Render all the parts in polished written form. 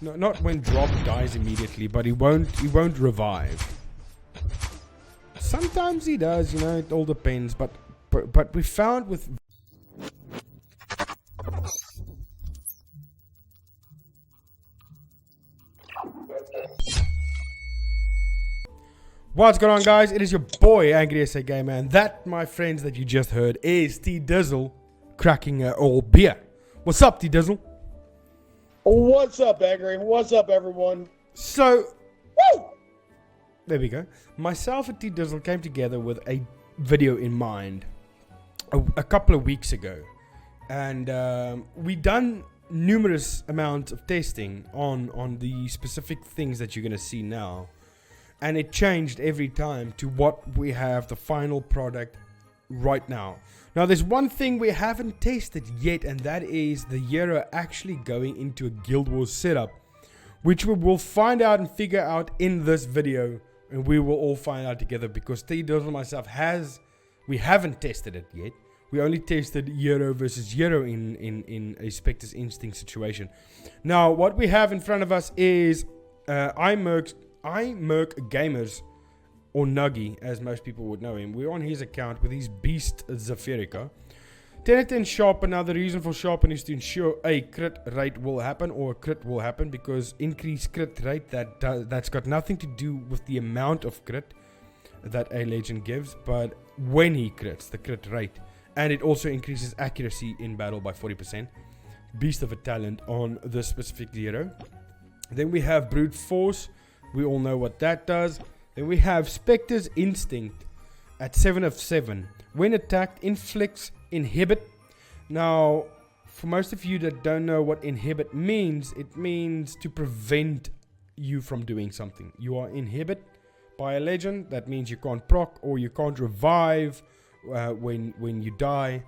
No, not when drop dies immediately, but he won't revive. Sometimes he does, you know, it all depends, but we found with What's going on, guys? It is your boy Angrysagamer, and that, my friends, that you just heard is Tdizzle cracking an old beer. What's up, Tdizzle? What's up, Angry? What's up, everyone? So, woo! There we go. Myself and Tdizzle came together with a video in mind a couple of weeks ago, and we done numerous amounts of testing on the specific things that you're gonna see now. And it changed every time to what we have, the final product right now. Now, there's one thing we haven't tested yet, and that is the hero actually going into a Guild Wars setup, which we will find out and figure out in this video, and we will all find out together, because Tdizzle and myself we haven't tested it yet. We only tested hero versus hero in a Specters instinct situation. Now, what we have in front of us is IMerk Gamers, or Nuggy, as most people would know him. We're on his account with his beast Zafirica. 10 out of 10 sharpen. Now, the reason for sharpen is to ensure a crit rate will happen, or a crit will happen, because increased crit rate, that's got nothing to do with the amount of crit that a legend gives, but when he crits, the crit rate. And it also increases accuracy in battle by 40%. Beast of a talent on this specific hero. Then we have Brute Force. We all know what that does. Then we have Specters Instinct at 7 of 7. When attacked, inflicts inhibit. Now, for most of you that don't know what inhibit means, it means to prevent you from doing something. You are inhibit by a legend. That means you can't proc or you can't revive when you die.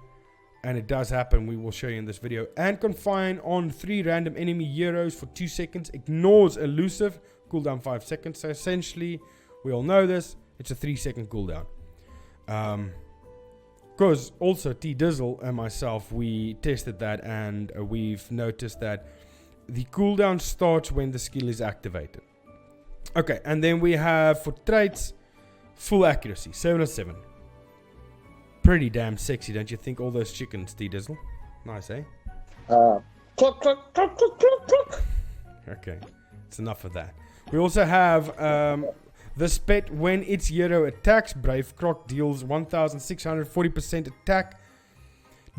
And it does happen. We will show you in this video. And confine on 3 random enemy heroes for 2 seconds. Ignores elusive. Cooldown 5 seconds. So essentially, we all know this. It's a 3-second cooldown. Because also Tdizzle and myself, we tested that, and we've noticed that the cooldown starts when the skill is activated. Okay, and then we have for traits, full accuracy, 7 of 7. Pretty damn sexy, don't you think? All those chickens, Tdizzle. Nice, eh? Cluck, cluck, cluck, cluck, cluck, cluck. Okay, it's enough of that. We also have this pet. When its hero attacks, Brave Croc deals 1,640% attack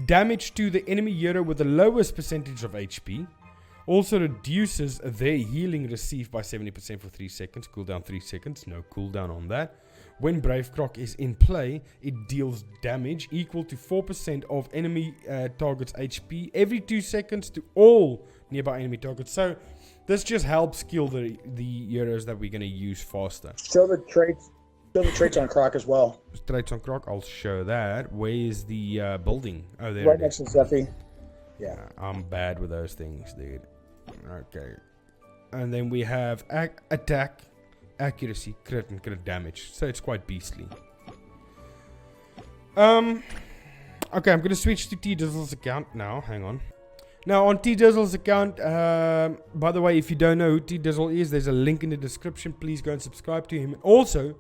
damage to the enemy hero with the lowest percentage of HP. Also reduces their healing received by 70% for 3 seconds. Cooldown 3 seconds. No cooldown on that. When Brave Croc is in play, it deals damage equal to 4% of enemy target's HP every 2 seconds to all nearby enemy targets. So this just helps kill the heroes that we're going to use faster. Show the traits on Croc as well. Traits on Croc, I'll show that. Where is the building? Oh, there right it next is. to Zeffy. Yeah. I'm bad with those things, dude. Okay. And then we have attack, accuracy, crit, and crit damage. So it's quite beastly. Okay, I'm going to switch to Tdizzle's account now. Hang on. Now, on Tdizzle's account, by the way, if you don't know who Tdizzle is, there's a link in the description. Please go and subscribe to him. And also,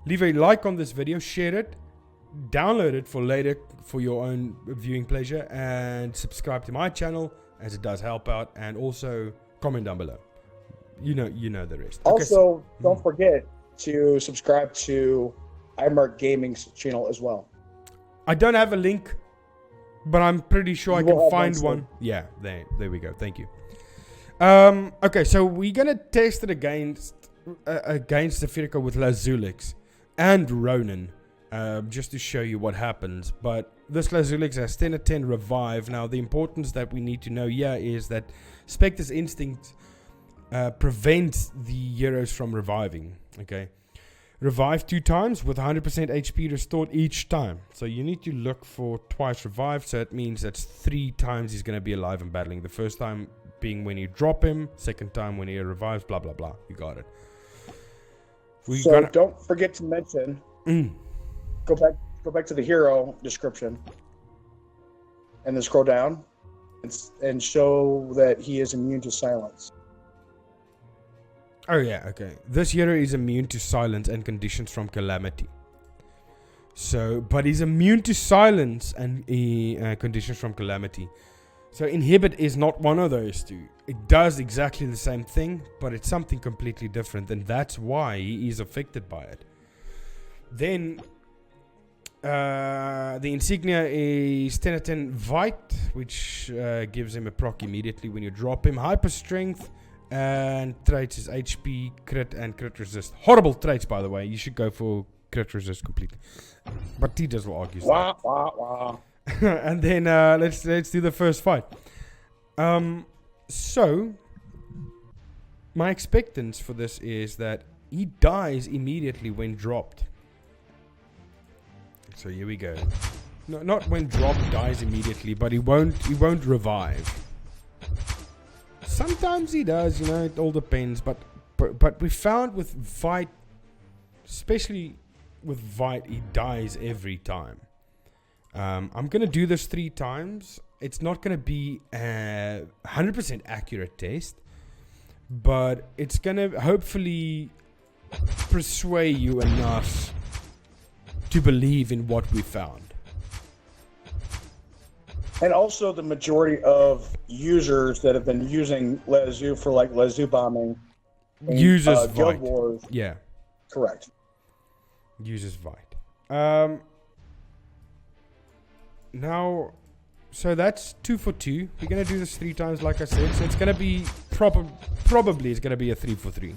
leave a like on this video, share it, download it for later for your own viewing pleasure, and subscribe to my channel, as it does help out, and also comment down below. You know the rest. Also, okay, don't forget to subscribe to IMerk Gaming's channel as well. I don't have a link, but I'm pretty sure I can find one. Yeah, there we go. Thank you. Okay, so we're gonna test it against Zafirica with Lazuli and Ronan, just to show you what happens. But this Lazuli has 10 of 10 revive. Now, the importance that we need to know here is that Specters Instinct prevents the heroes from reviving. Okay. Revive 2 times with 100% HP restored each time. So you need to look for twice revive. So it means that's 3 times he's going to be alive and battling. The first time being when you drop him. Second time when he revives. Blah, blah, blah. You got it. Don't forget to mention. Go back to the hero description. And then scroll down. And show that he is immune to silence. Oh yeah, okay. This hero is immune to silence and conditions from calamity. So, but he's immune to silence and conditions from calamity. So inhibit is not one of those two. It does exactly the same thing, but it's something completely different, and that's why he is affected by it. Then the insignia is 10 out of 10 Vite, which gives him a proc immediately when you drop him. Hyper strength and traits is HP, crit, and crit resist. Horrible traits, by the way. You should go for crit resist completely. But Tdizzle argues that. Wah. And then let's do the first fight. So my expectance for this is that he dies immediately when dropped. So here we go. No, not when dropped dies immediately, but he won't revive. Sometimes he does, you know, it all depends. But we found with Vite, especially with Vite, he dies every time. I'm going to do this 3 times. It's not going to be a 100% accurate test, but it's going to hopefully persuade you enough to believe in what we found. And also the majority of users that have been using Lazuli for like Lazuli bombing Uses Vite. Guild Wars. Yeah. Correct. Uses Vite. Now, so that's 2 for 2. We're going to do this 3 times, like I said. So it's going to be probably it's going to be a 3 for 3.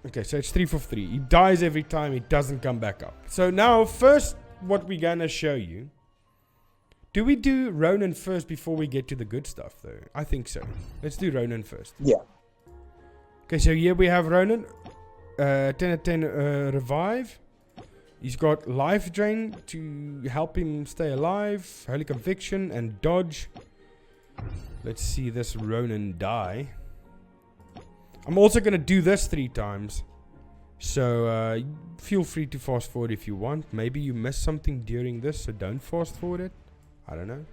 Okay, so it's 3 for 3. He dies every time. He doesn't come back up. So now, first, what we're going to show you. Do we do Ronan first before we get to the good stuff, though? I think so. Let's do Ronan first. Yeah. Okay, so here we have Ronan. 10 out of 10 revive. He's got life drain to help him stay alive. Holy conviction and dodge. Let's see this Ronan die. I'm also going to do this 3 times. So feel free to fast forward if you want. Maybe you missed something during this, so don't fast forward it. I don't know.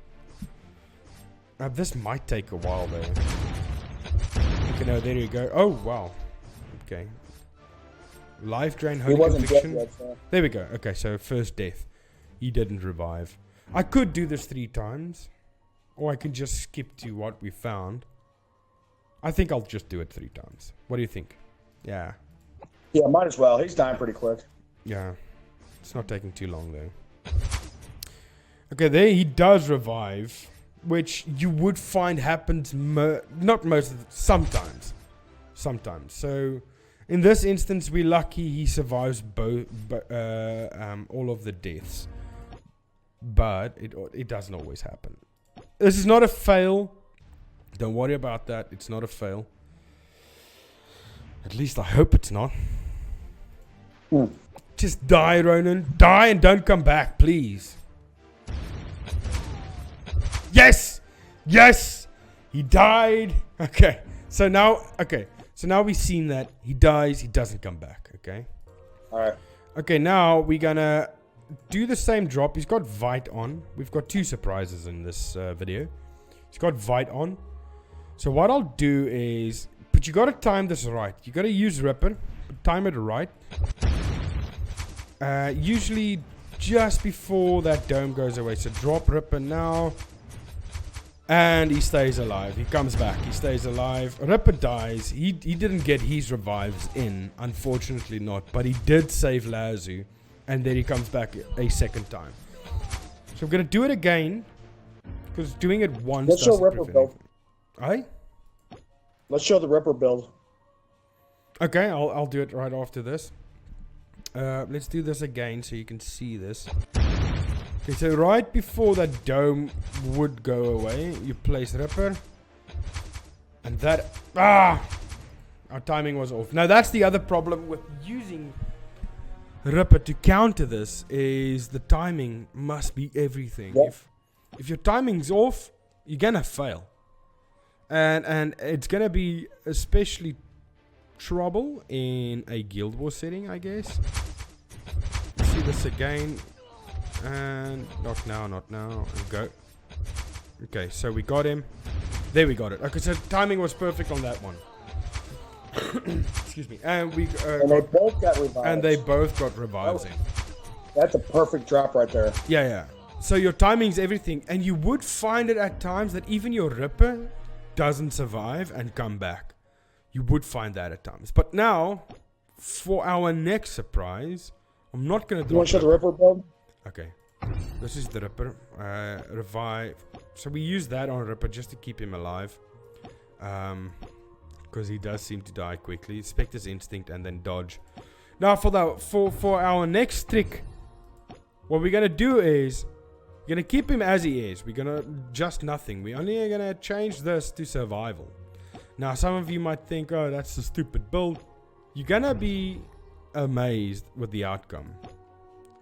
This might take a while though. Okay, no, there you go. Oh, wow. Okay. Life drain, holy conviction. Yet, so. There we go. Okay, so first death. He didn't revive. I could do this 3 times. Or I could just skip to what we found. I think I'll just do it 3 times. What do you think? Yeah. Yeah, might as well. He's dying pretty quick. Yeah. It's not taking too long though. Okay, there he does revive. Which you would find happens not most of the sometimes. Sometimes. So in this instance, we're lucky he survives all of the deaths. But it doesn't always happen. This is not a fail. Don't worry about that. It's not a fail. At least I hope it's not. Just die, Ronan. Die and don't come back, please. Yes! Yes! He died. Okay. So now we've seen that. He dies. He doesn't come back. Okay. Alright. Okay, now we're gonna do the same drop. He's got Vite on. We've got 2 surprises in this video. He's got Vite on. So what I'll do is, but you gotta time this right. You gotta use Ripper, but time it right. Usually just before that dome goes away. So drop Ripper now. And he stays alive. He comes back. He stays alive. Ripper dies. He didn't get his revives in. Unfortunately not. But he did save Lazuli. And then he comes back a second time. So I'm going to do it again. Because doing it once Let's show Ripper build. Aye? Let's show the Ripper build. Okay, I'll do it right after this. Let's do this again so you can see this. Okay, so right before that dome would go away, you place Ripper. And that... our timing was off. Now that's the other problem with using Ripper to counter this, is the timing must be everything. Yep. If your timing's off, you're gonna fail. And it's gonna be especially trouble in a Guild War setting, I guess. Let's see this again. And not now, and go. Okay, so we got him. There we got it. Okay, so timing was perfect on that one. Excuse me. And we and they both got revives. And they both got revives in. That's a perfect drop right there. Yeah, yeah. So your timing's everything. And you would find it at times that even your Ripper doesn't survive and come back. You would find that at times. But now, for our next surprise, I'm not going to... You want to show the Ripper build? Okay. This is the Ripper. Revive. So we use that on Ripper just to keep him alive. Because he does seem to die quickly. Specters Instinct and then dodge. Now for our next trick, what we're going to do is... We're going to keep him as he is. We're going to adjust nothing. We're only going to change this to survival. Now, some of you might think, oh, that's a stupid build. You're going to be amazed with the outcome.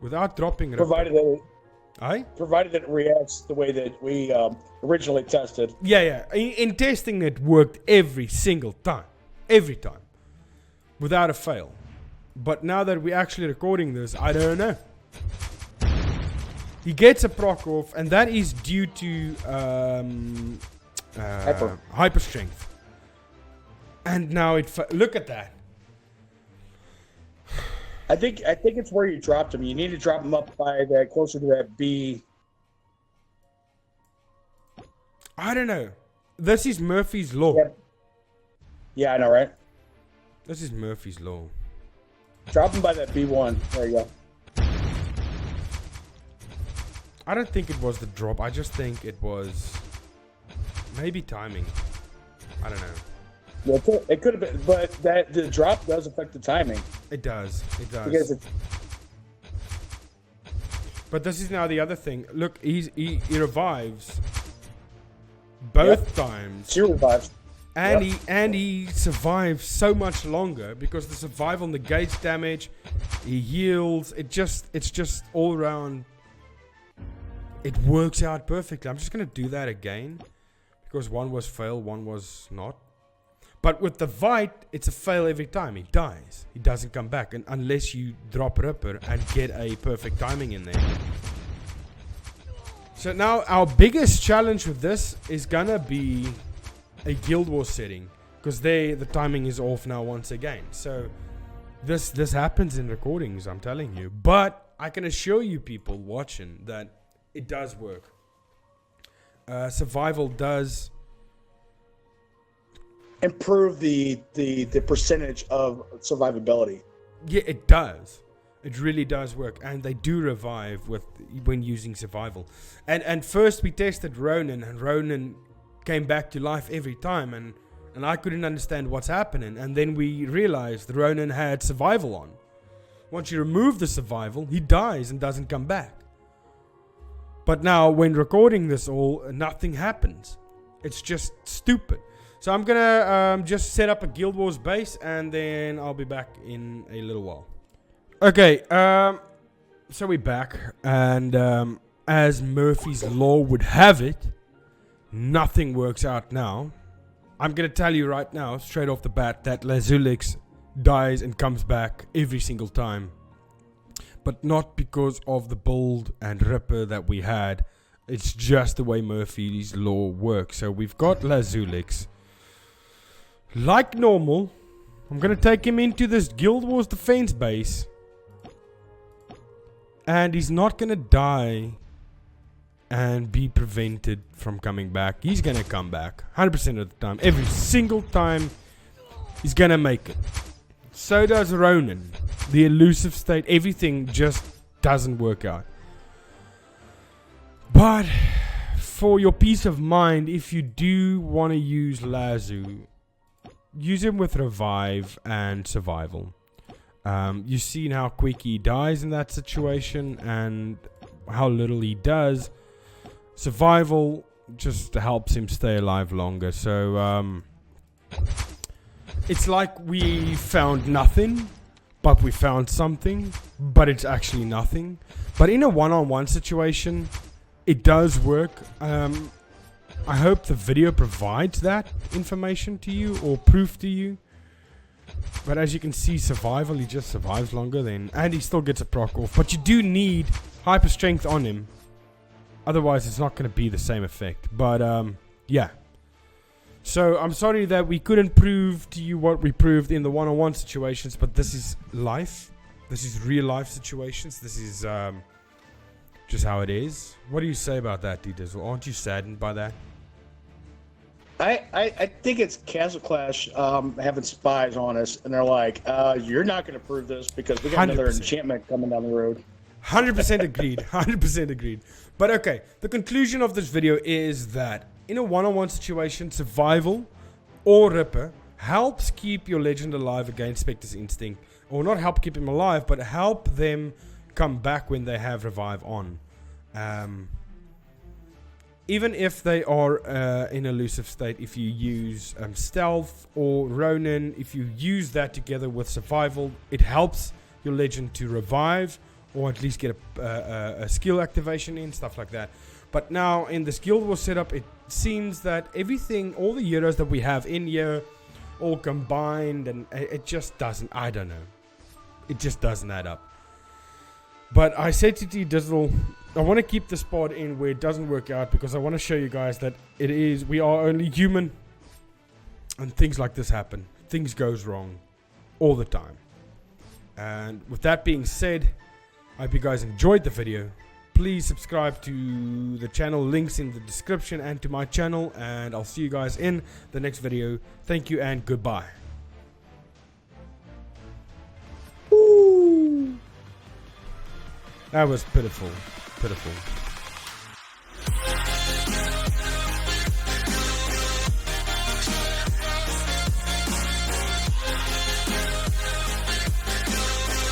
Without dropping... Provided that it reacts the way that we originally tested. Yeah, yeah. In testing, it worked every single time. Every time. Without a fail. But now that we're actually recording this, I don't know. He gets a proc off, and that is due to hyper strength. And now look at that. I think it's where you dropped him. You need to drop him up by that, closer to that B. I don't know. This is Murphy's Law. Yeah, I know, right? This is Murphy's Law. Drop him by that B1. There you go. I don't think it was the drop. I just think it was maybe timing. I don't know. Yeah, it could have been, but the drop does affect the timing. It does. It does. Because but this is now the other thing. Look, he revives both times. 2 revives. And he survives so much longer because the survival negates damage. He heals. It's just all around. It works out perfectly. I'm just going to do that again. Because one was fail, one was not. But with the Vite, it's a fail every time. He dies. He doesn't come back. And unless you drop Ripper and get a perfect timing in there. So now our biggest challenge with this is going to be a Guild Wars setting. Because the timing is off now once again. So this happens in recordings, I'm telling you. But I can assure you people watching that it does work. Survival does improve the percentage of survivability. Yeah, it does. It really does work, and they do revive when using survival. And first we tested Ronan, and Ronan came back to life every time, and I couldn't understand what's happening. And then we realized Ronan had survival on. Once you remove the survival, he dies and doesn't come back. But now, when recording this all, nothing happens. It's just stupid. So I'm going to just set up a Guild Wars base, and then I'll be back in a little while. Okay, so we're back. And as Murphy's Law would have it, nothing works out now. I'm going to tell you right now, straight off the bat, that Lazuli dies and comes back every single time. But not because of the build and Ripper that we had. It's just the way Murphy's Law works. So we've got Lazuli. Like normal, I'm going to take him into this Guild Wars defense base. And he's not going to die and be prevented from coming back. He's going to come back 100% of the time. Every single time he's going to make it. So does Ronan. The elusive state, everything just doesn't work out. But for your peace of mind, if you do want to use Lazu, use him with revive and survival. You've seen how quick he dies in that situation and how little he does. Survival just helps him stay alive longer. So it's like we found nothing, but we found something, but it's actually nothing. But in a one-on-one situation, it does work. I hope the video provides that information to you or proof to you. But as you can see, survival, he just survives longer then. And he still gets a proc off. But you do need hyper strength on him. Otherwise, it's not going to be the same effect. But, yeah. So I'm sorry that we couldn't prove to you what we proved in the one-on-one situations, but this is life. This is real life situations. This is just how it is. What do you say about that, Tdizzle? Aren't you saddened by that? I think it's Castle Clash having spies on us, and they're like, you're not going to prove this because we got 100%. another enchantment coming down the road. 100% agreed. 100% agreed. But okay, the conclusion of this video is that in a one-on-one situation, survival or Ripper helps keep your legend alive against Specters Instinct. Or not help keep him alive, but help them come back when they have revive on. Even if they are in elusive state, if you use stealth or Ronan, if you use that together with survival, it helps your legend to revive or at least get a skill activation in, stuff like that. But now in the Guild Wars setup, it seems that everything, all the heroes that we have in here, all combined, and it just doesn't, I don't know. It just doesn't add up. But I said to Tdizzle, I want to keep this pod in where it doesn't work out because I want to show you guys that we are only human and things like this happen. Things goes wrong all the time. And with that being said, I hope you guys enjoyed the video. Please subscribe to the channel, links in the description and to my channel, and I'll see you guys in the next video. Thank you and goodbye. That was pitiful. Pitiful.